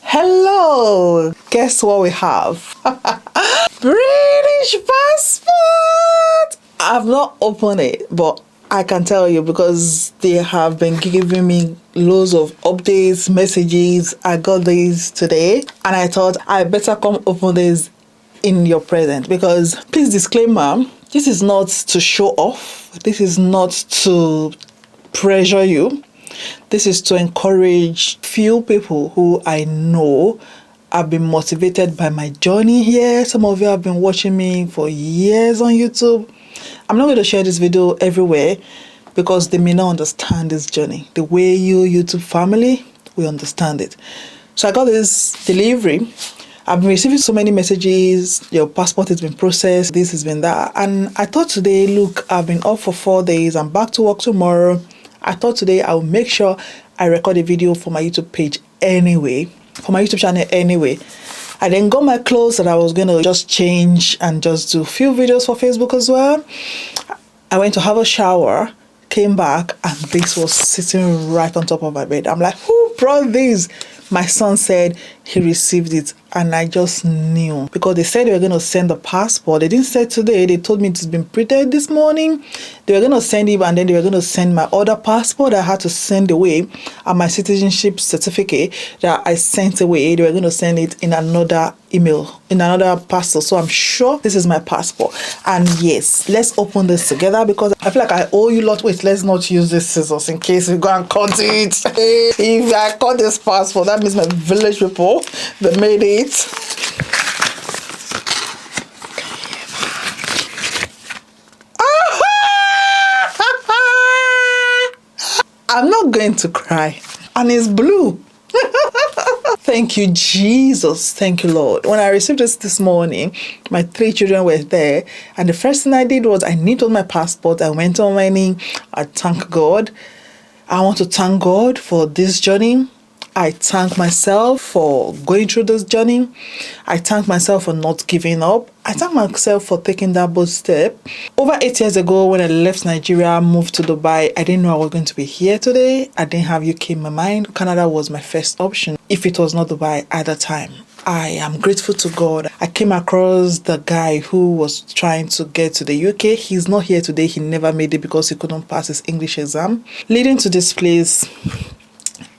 Hello! Guess what we have? British passport! I've not opened it, but I can tell you because they have been giving me loads of updates, messages. I got these today and I thought I better come open this in your presence because, please disclaimer, this is not to show off. This is not to pressure you. This is to encourage few people who I know have been motivated by my journey here. Some of you have been watching me for years on YouTube. I'm not going to share this video everywhere because they may not understand this journey. The way you YouTube family, we understand it. So I got this delivery. I've been receiving so many messages. Your passport has been processed. This has been that. And I thought today, look, I've been off for 4 days. I'm back to work tomorrow. I thought today I will make sure I record a video for my YouTube page anyway, for my YouTube channel anyway. I then got my clothes that I was going to just change and just do a few videos for Facebook as well. I went to have a shower, came back, and this was sitting right on top of my bed. I'm like, who brought this? My son said he received it, and I just knew because they said they were going to send the passport. They didn't say today. They told me it's been printed this morning. They were going to send it, and then they were going to send my other passport I had to send away and my citizenship certificate that I sent away. They were going to send it in another email, in another parcel. So I'm sure this is my passport. And yes, let's open this together because I feel like I owe you a lot. Wait, let's not use these scissors in case we go and cut it. If I cut this passport, that means my village people, they made it. I'm not going to cry. And it's blue. Thank you, Jesus. Thank you, Lord. When I received this morning, my 3 children were there. And the first thing I did was I needed my passport. I went on my knee. I thank God. I want to thank God for this journey. I thank myself for going through this journey. I thank myself for not giving up. I thank myself for taking that bold step. Over 8 years ago, when I left Nigeria, moved to Dubai, I didn't know I was going to be here today. I didn't have UK in my mind. Canada was my first option, if it was not Dubai at the time. I am grateful to God. I came across the guy who was trying to get to the UK. He's not here today. He never made it because he couldn't pass his English exam. Leading to this place,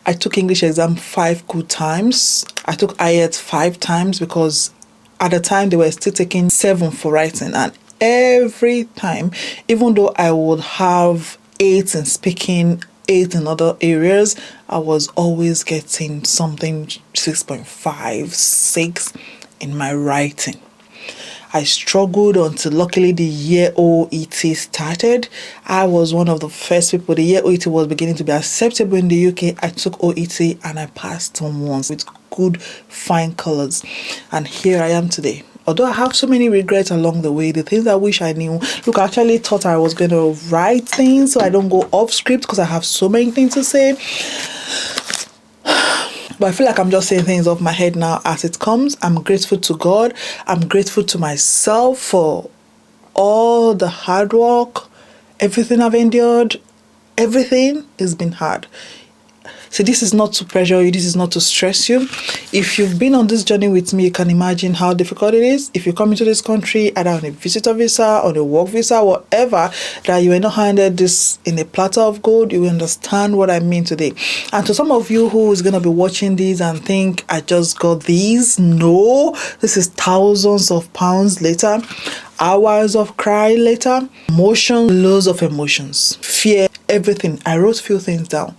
I took English exam 5 good times. I took IELTS 5 times because at the time they were still taking 7 for writing. And every time, even though I would have 8 in speaking, 8 in other areas, I was always getting something 6.5, 6 in my writing. I struggled until luckily the year OET started. I was one of the first people. The year OET was beginning to be acceptable in the UK. I took OET and I passed on once with good fine colors. And here I am today. Although I have so many regrets along the way, the things I wish I knew. Look, I actually thought I was going to write things so I don't go off script because I have so many things to say. But I feel like I'm just saying things off my head now as it comes. I'm grateful to God. I'm grateful to myself for all the hard work, everything I've endured. Everything has been hard. So this is not to pressure you. This is not to stress you. If you've been on this journey with me, you can imagine how difficult it is. If you come into this country, either on a visitor visa, on a work visa, whatever, that you are not handed this in a platter of gold, you will understand what I mean today. And to some of you who is going to be watching these and think, I just got these. No, this is thousands of pounds later, hours of cry later, emotion, loads of emotions, fear, everything. I wrote few things down.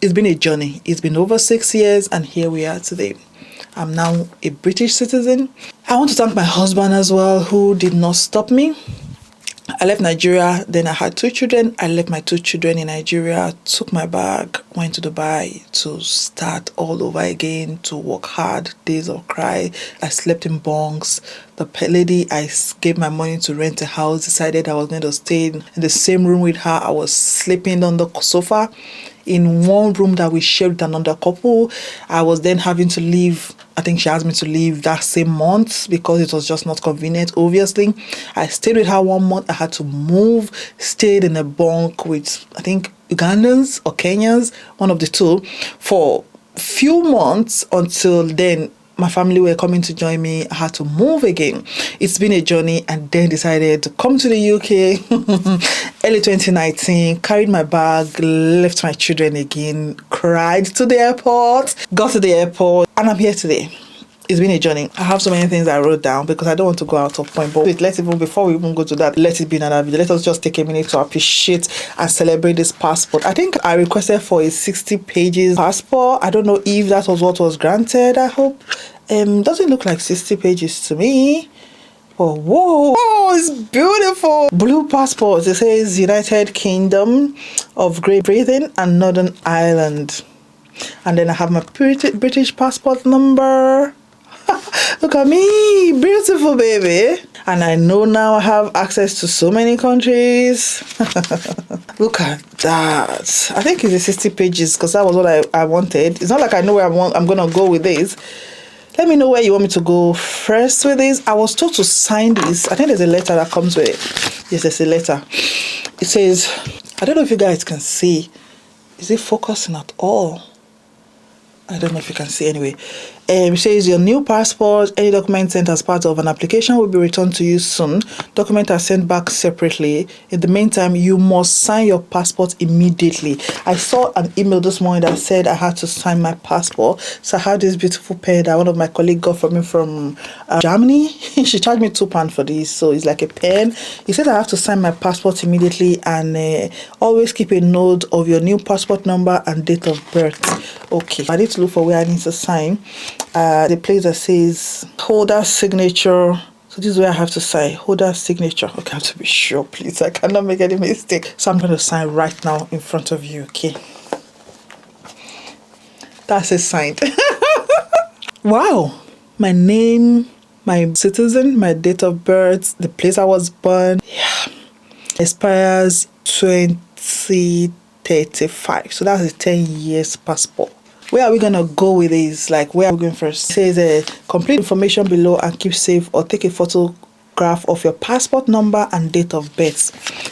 It's been a journey. It's been over 6 years and here we are today. I'm now a British citizen. I want to thank my husband as well, who did not stop me. I left Nigeria, then I had 2 children. I left my 2 children in Nigeria, took my bag, went to Dubai to start all over again, to work hard, days of cry. I slept in bunks. The lady I gave my money to rent a house decided I was going to stay in the same room with her. I was sleeping on the sofa in one room that we shared with another couple. I was then having to leave. I think she asked me to leave that same month because it was just not convenient, obviously. I stayed with her 1 month. I had to move, stayed in a bunk with, I think, Ugandans or Kenyans, one of the two, for few months until then my family were coming to join me. I had to move again. It's been a journey, and then decided to come to the UK early 2019, carried my bag, left my children again, cried to the airport, got to the airport, and I'm here today. It's been a journey. I have so many things I wrote down because I don't want to go out of point. But wait, before we even go to that, let it be another video. Let us just take a minute to appreciate and celebrate this passport. I think I requested for a 60 pages passport. I don't know if that was what was granted. I hope. Doesn't look like 60 pages to me. But whoa, it's beautiful. Blue passport. It says United Kingdom of Great Britain and Northern Ireland. And then I have my British passport number. Look at me, beautiful baby. And I know now I have access to so many countries. Look at that. I think it's 60 pages because that was what I wanted. It's not like I know where I'm going to go with this. Let me know where you want me to go first with this. I was told to sign this. I think there's a letter that comes with it. Yes, there's a letter. It says, I don't know if you guys can see. Is it focusing at all? I don't know if you can see anyway. It says your new passport, any document sent as part of an application will be returned to you soon. Documents are sent back separately. In the meantime, you must sign your passport immediately. I saw an email this morning that said I had to sign my passport. So I have this beautiful pen that one of my colleagues got for me from Germany. She charged me £2 for this. So it's like a pen. He said I have to sign my passport immediately and always keep a note of your new passport number and date of birth. Okay, I need to look for where I need to sign. The place that says holder signature. So this is where I have to sign. Holder signature. Okay, I have to be sure, please. I cannot make any mistake. So I'm going to sign right now in front of you. Okay. That's it, signed. Wow. My name, my citizen, my date of birth, the place I was born. Yeah. Expires 2035. So that's a 10 years passport. Where are we going to go with this? Like, where are we going first? It says complete information below and keep safe, or take a photograph of your passport number and date of birth.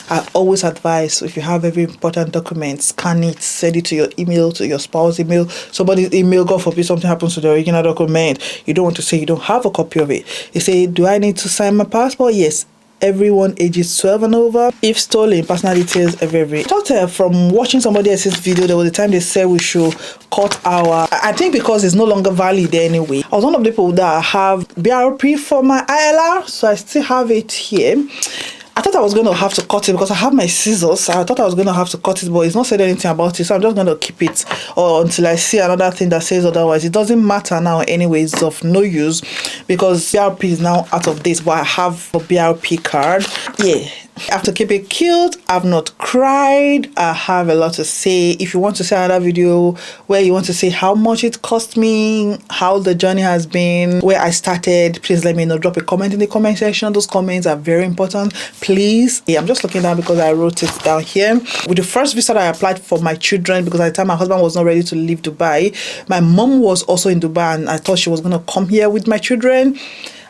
I always advise, if you have every important document, scan it, send it to your email, to your spouse email, somebody's email. God forbid something happens to the original document. You don't want to say you don't have a copy of it. You say, do I need to sign my passport? Yes. Everyone ages 12 and over. If stolen, personal details every. I thought from watching somebody else's video, there was a time they said we should cut our. I think because it's no longer valid anyway. I was one of the people that have BRP for my ILR, so I still have it here. I thought I was going to have to cut it because I have my scissors. I thought I was going to have to cut it, but it's not said anything about it. So I'm just going to keep it until I see another thing that says otherwise. It doesn't matter now anyway. It's of no use because BRP is now out of date, but I have a BRP card. Yeah. I have to keep it cute. I've not cried. I have a lot to say. If you want to see another video where you want to see how much it cost me, how the journey has been, where I started, please let me know. Drop a comment in the comment section. Those comments are very important. Please. Yeah, I'm just looking down because I wrote it down here. With the first visa that I applied for my children, because at the time my husband was not ready to leave Dubai. My mom was also in Dubai and I thought she was going to come here with my children.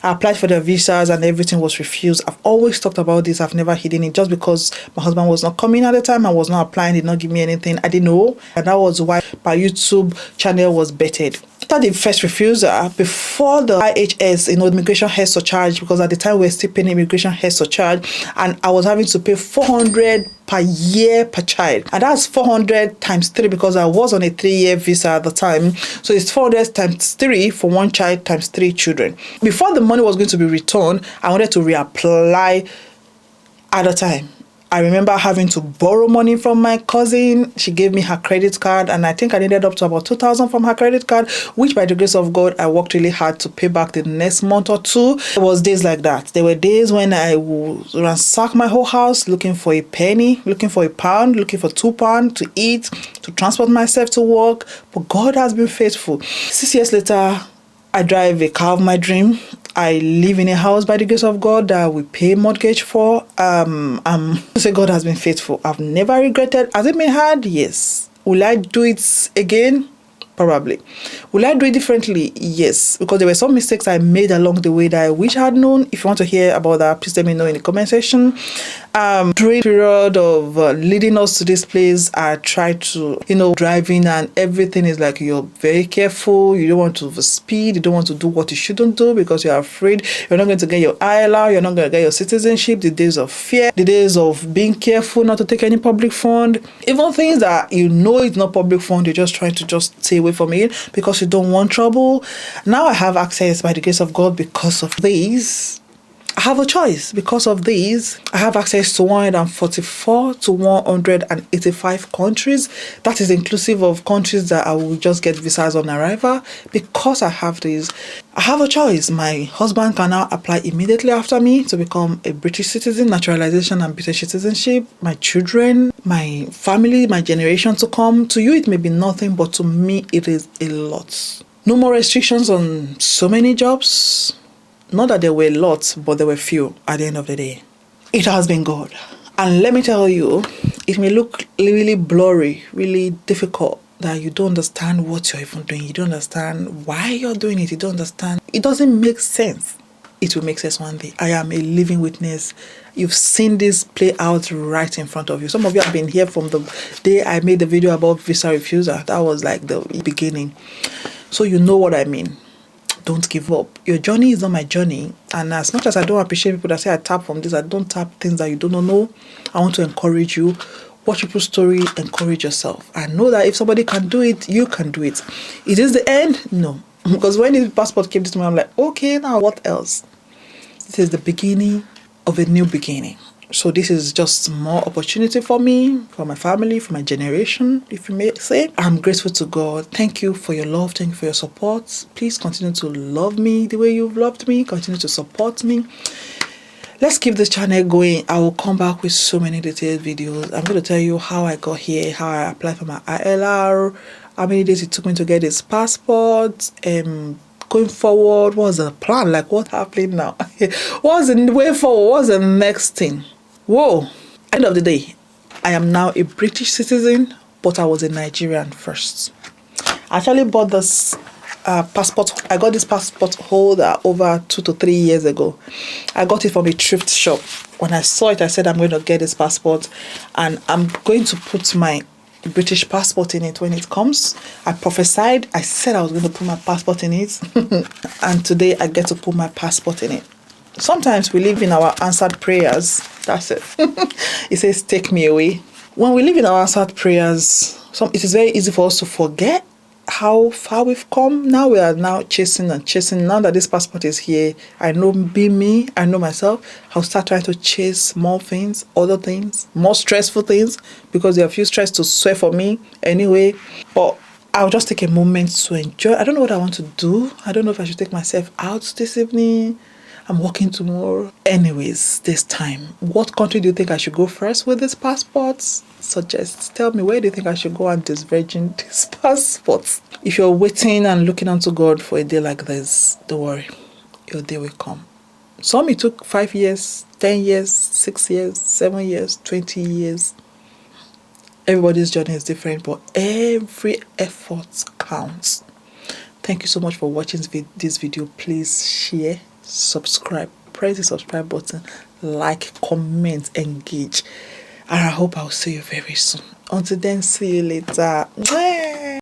I applied for the visas and everything was refused. I've always talked about this. I've never hidden it just because my husband was not coming at the time. I was not applying, did not give me anything. I didn't know. And that was why my YouTube channel was bettered. After the first refusal, before the IHS, immigration head surcharge, because at the time we were still paying immigration head surcharge, and I was having to pay 400 per year per child, and that's 400 times 3 because I was on a 3-year visa at the time. So it's 400 times 3 for one child times 3 children. Before the money was going to be returned, I wanted to reapply at the time. I remember having to borrow money from my cousin. She gave me her credit card, and I think I needed up to about 2,000 from her credit card, which by the grace of God, I worked really hard to pay back the next month or two. There was days like that. There were days when I would ransack my whole house looking for a penny, looking for a pound, looking for £2 to eat, to transport myself to work. But God has been faithful. 6 years later, I drive a car of my dream. I live in a house by the grace of God that we pay mortgage for. Say God has been faithful. I've never regretted. Has it been hard? Yes. Will I do it again? Probably. Will I do it differently? Yes. Because there were some mistakes I made along the way that I wish I had known. If you want to hear about that, please let me know in the comment section. During the period of leading us to this place, I tried to, driving, and everything is like you're very careful. You don't want to speed. You don't want to do what you shouldn't do because you're afraid you're not going to get your ILR. You're not going to get your citizenship. The days of fear, the days of being careful not to take any public fund, even things that it's not public fund, you're just trying to just stay away from it because you don't want trouble. Now I have access by the grace of God because of these. I have a choice because of these. I have access to 144 to 185 countries. That is inclusive of countries that I will just get visas on arrival. Because I have these, I have a choice. My husband can now apply immediately after me to become a British citizen, naturalization and British citizenship. My children, my family, my generation to come. To you, it may be nothing, but to me, it is a lot. No more restrictions on so many jobs. Not that there were lots, but there were few at the end of the day. It has been good. And let me tell you, it may look really blurry, really difficult, that you don't understand what you're even doing. You don't understand why you're doing it. You don't understand. It doesn't make sense. It will make sense one day. I am a living witness. You've seen this play out right in front of you. Some of you have been here from the day I made the video about visa refusal. That was like the beginning. So you know what I mean. Don't give up. Your journey is not my journey. And as much as I don't appreciate people that say I tap from this, I don't tap things that you don't know. I want to encourage you. Watch people's story, encourage yourself. And know that if somebody can do it, you can do it. Is this the end? No. Because when the passport came to me, I'm like, okay, now what else? This is the beginning of a new beginning. So this is just more opportunity for me, for my family, for my generation, if you may say. I'm grateful to God. Thank you for your love. Thank you for your support. Please continue to love me the way you've loved me. Continue to support me. Let's keep this channel going. I will come back with so many detailed videos. I'm going to tell you how I got here, how I applied for my ILR, how many days it took me to get this passport, going forward, what's the plan? Like, what's happening now? What's the way forward? What's the next thing? Whoa. End of the day, I am now a British citizen, but I was a Nigerian first. I actually bought this passport. I got this passport holder over 2 to 3 years ago. I got it from a thrift shop. When I saw it, I said, I'm going to get this passport and I'm going to put my British passport in it when it comes. I prophesied. I said I was going to put my passport in it. And today I get to put my passport in it. Sometimes we live in our answered prayers. That's it. It says, take me away. When we live in our answered prayers, it is very easy for us to forget how far we've come. Now we are now chasing and chasing. Now that this passport is here, I know me, I know myself. I'll start trying to chase more things, other things, more stressful things, because there are a few stress to swear for me anyway. But I'll just take a moment to enjoy. I don't know what I want to do. I don't know if I should take myself out this evening. I'm working tomorrow. Anyways, this time, what country do you think I should go first with this passport? Suggest. Tell me, where do you think I should go and disvirgin this passport? If you're waiting and looking unto God for a day like this, don't worry. Your day will come. Some it took 5 years, 10 years, 6 years, 7 years, 20 years. Everybody's journey is different, but every effort counts. Thank you so much for watching this video. Please share, subscribe, press the subscribe button, like, comment, engage. And I hope I'll see you very soon. Until then, see you later.